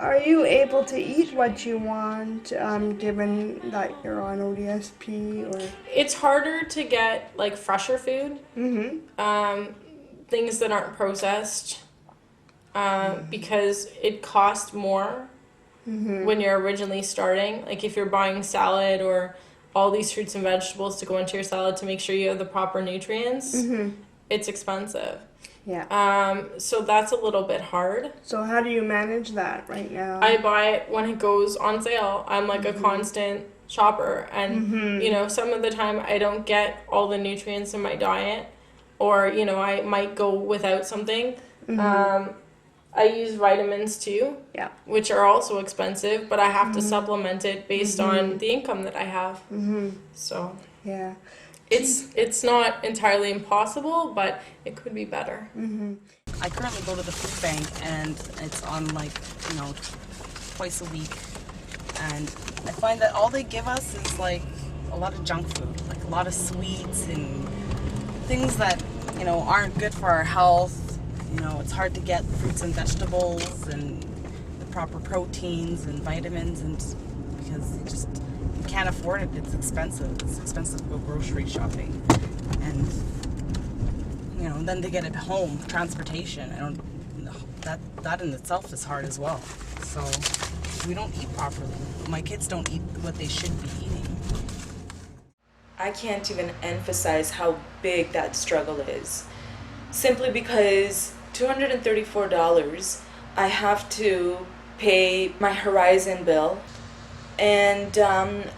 Are you able to eat what you want, given that you're on ODSP or? It's harder to get like fresher food, things that aren't processed, because it costs more when you're originally starting. Like if you're buying salad or all these fruits and vegetables to go into your salad to make sure you have the proper nutrients, it's expensive. Yeah. So that's a little bit hard. So how do you manage that right now? I buy it when it goes on sale. I'm like a constant shopper, and some of the time I don't get all the nutrients in my diet, or I might go without something. I use vitamins too, Yeah. which are also expensive, but I have to supplement it based on the income that I have. So Yeah. it's not entirely impossible, but it could be better. I currently go to the food bank, and it's on twice a week, and I find that all they give us is like a lot of junk food, like a lot of sweets and things that aren't good for our health. It's hard to get fruits and vegetables and the proper proteins and vitamins, and because you can't afford it. It's expensive. It's expensive to go grocery shopping, and then to get it home, transportation. That in itself is hard as well. So we don't eat properly. My kids don't eat what they should be eating. I can't even emphasize how big that struggle is. Simply because $234, I have to pay my Horizon bill, and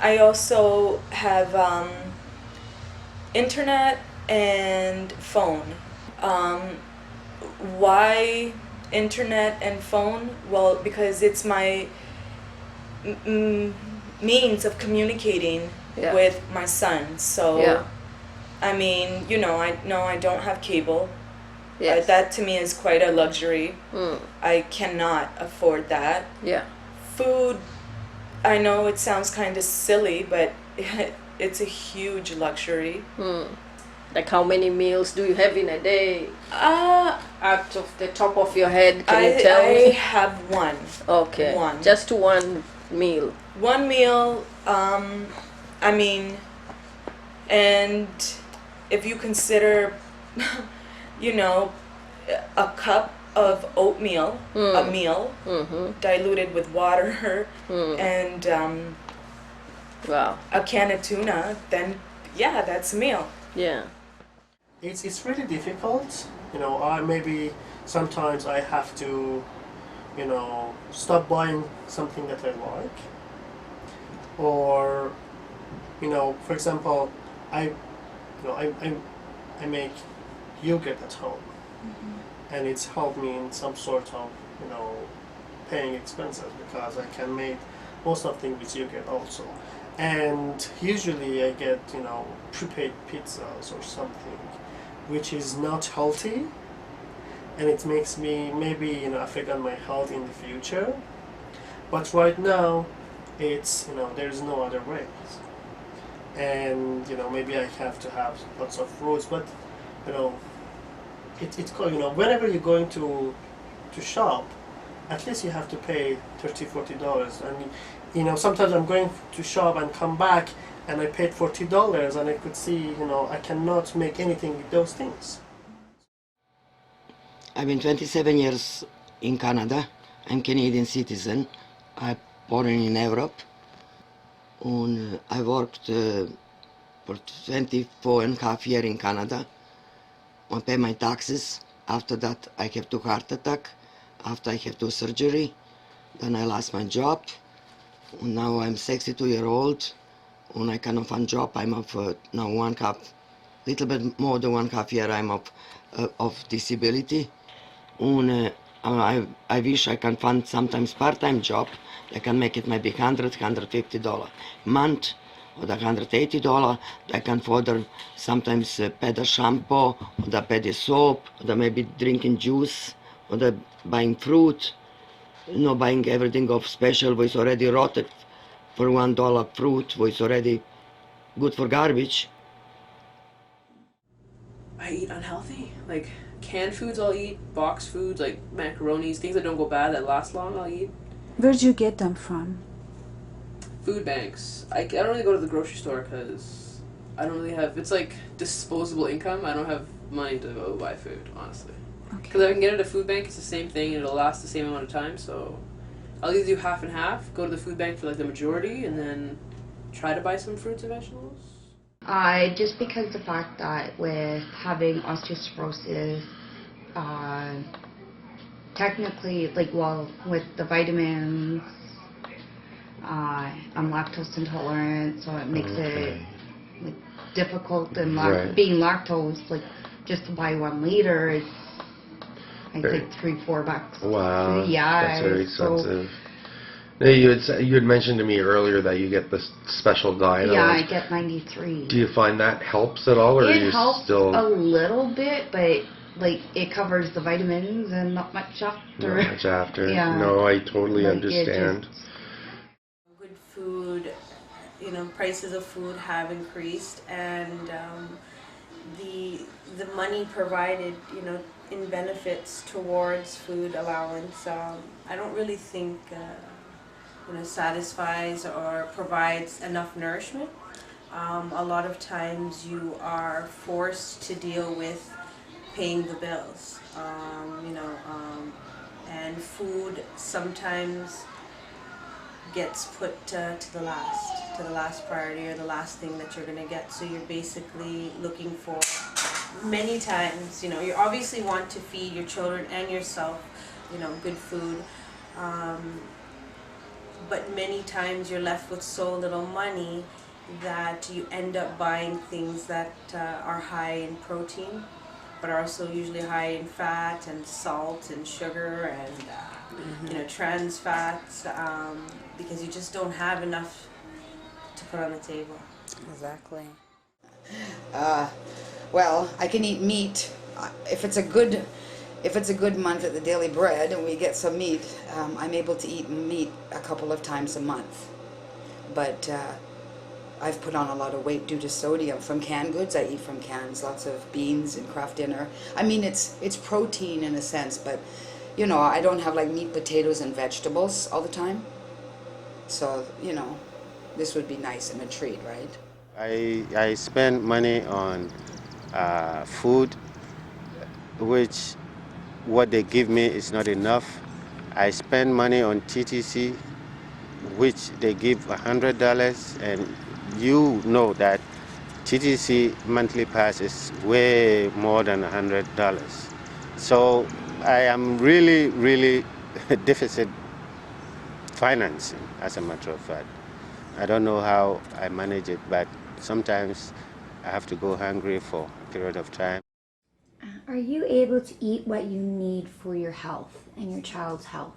I also have internet and phone. Why internet and phone? Well, because it's my means of communicating with my son. So, I mean, I know I don't have cable. Yes. That to me is quite a luxury. I cannot afford that. Yeah. Food, I know it sounds kind of silly, but it's a huge luxury. Like how many meals do you have in a day? Uh, Out of the top of your head, can you tell I me? have one. Okay. One. Just one meal. One meal, I mean, and if you consider, a cup of oatmeal, a meal, diluted with water, and Wow. a can of tuna, then yeah, that's a meal. Yeah. It's really difficult. I maybe sometimes I have to, stop buying something that I like, or, for example, I make yogurt at home, and it's helped me in some sort of, paying expenses, because I can make most of things with yogurt also. And usually I get, prepared pizzas or something, which is not healthy, and it makes me maybe, affect on my health in the future. But right now, it's, there's no other ways. And, maybe I have to have lots of fruits, but, it's called, whenever you're going to shop, at least you have to pay $30-40. And sometimes I'm going to shop and come back and I paid $40, and I could see, I cannot make anything with those things. I've been 27 years in Canada. I'm Canadian citizen. I'm born in Europe. And I worked for 24 and a half years in Canada. I pay my taxes. After that, I have 2 heart attack. After I have 2 surgery. Then I lost my job. And now I'm 62-year-old. And I cannot find job. I'm of now little bit more than 1.5 year I'm of disability. And I wish I can find sometimes part-time job. I can make it maybe $100-150 a month, or $180. I can further sometimes pay the shampoo, or the pay the soap, or the maybe drinking juice, or the buying fruit. Buying everything of special was already rotted for $1 fruit was already good for garbage. I eat unhealthy. Like canned foods I'll eat, boxed foods like macaronis, things that don't go bad, that last long I'll eat. Where'd you get them from? Food banks. I don't really go to the grocery store because I don't really have. It's like disposable income. I don't have money to go buy food, honestly. Because I can get it at a food bank, it's the same thing, and it'll last the same amount of time. So I'll either do half and half, go to the food bank for like the majority, and then try to buy some fruits and vegetables. Just because the fact that with having osteoporosis, technically, like, well, with the vitamins, I'm lactose intolerant, so it makes it like, difficult. And being lactose, like, just to buy 1 liter, it's I think $3-4. Wow. Yeah. That's very expensive. Now, you had mentioned to me earlier that you get this special diet. Yeah, I get 93. Do you find that helps at all, or It are you helps still a little bit, but like it covers the vitamins and not much after. not much after? Yeah. No, I totally Like, understand. Good food, you know, prices of food have increased, and the money provided, you know, in benefits towards food allowance, I don't really think you know, satisfies or provides enough nourishment. A lot of times you are forced to deal with paying the bills, you know, and food sometimes gets put to the last priority, or the last thing that you're going to get. So you're basically looking for, many times, you know, you obviously want to feed your children and yourself, you know, good food, but many times you're left with so little money that you end up buying things that are high in protein, but are also usually high in fat and salt and sugar and you know, trans fats, because you just don't have enough to put on the table. Exactly. Well, I can eat meat if it's a good month at the Daily Bread and we get some meat. I'm able to eat meat a couple of times a month, but I've put on a lot of weight due to sodium from canned goods. I eat from cans, lots of beans and Kraft Dinner. I mean, it's protein in a sense, but you know, I don't have like meat, potatoes, and vegetables all the time. So you know, this would be nice and a treat, right? I spend money on food, which what they give me is not enough. I spend money on TTC, which they give $100, and you know that TTC monthly pass is way more than $100. So I am really deficit financing, as a matter of fact. I don't know how I manage it, but sometimes I have to go hungry for a period of time. Are you able to eat what you need for your health and your child's health?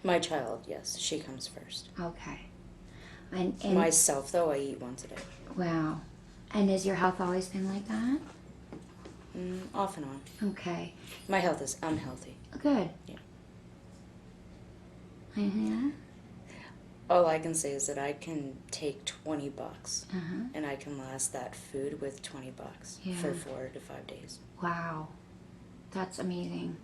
My child, yes. She comes first. Okay. And Myself, though, I eat once a day. Wow. And has your health always been like that? Off and on. Okay. My health is unhealthy. Good. Yeah. Yeah. All I can say is that I can take $20 Uh-huh. and I can last that food with $20 Yeah. for 4 to 5 days. Wow. That's amazing.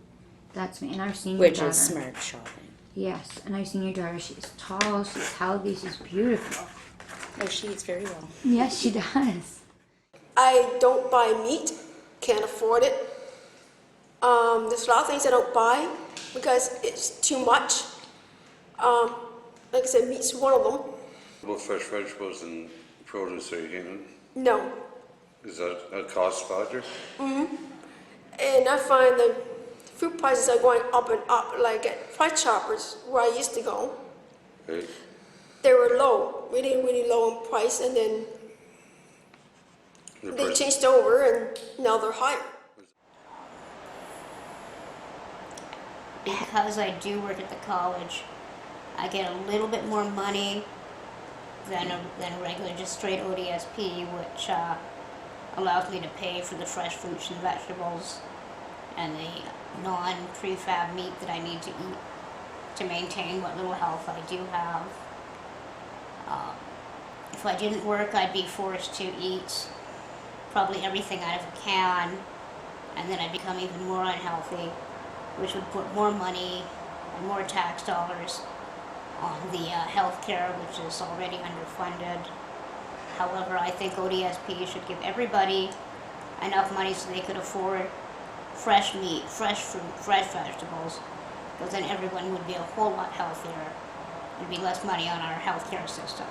That's me. And I've seen Which your daughter. is smart shopping. Yes. And I've seen your daughter. She's tall. She's healthy. She's beautiful. Oh, she eats very well. Yes, she does. I don't buy meat. Can't afford it. There's a lot of things I don't buy because it's too much. Like I said, meat's one of them. What fresh vegetables and produce are you getting? No. Is that a cost factor? And I find that food prices are going up and up. Like at Price Choppers, where I used to go, Right. they were low, really low in price, and then The they price- changed over, and now they're higher. Because I do work at the college, I get a little bit more money than a regular, just straight ODSP, which allows me to pay for the fresh fruits and vegetables and the non-prefab meat that I need to eat to maintain what little health I do have. If I didn't work, I'd be forced to eat probably everything out of a can, and then I'd become even more unhealthy, which would put more money and more tax dollars on the healthcare, which is already underfunded. However, I think ODSP should give everybody enough money so they could afford fresh meat, fresh fruit, fresh vegetables, because then everyone would be a whole lot healthier and be less money on our healthcare system.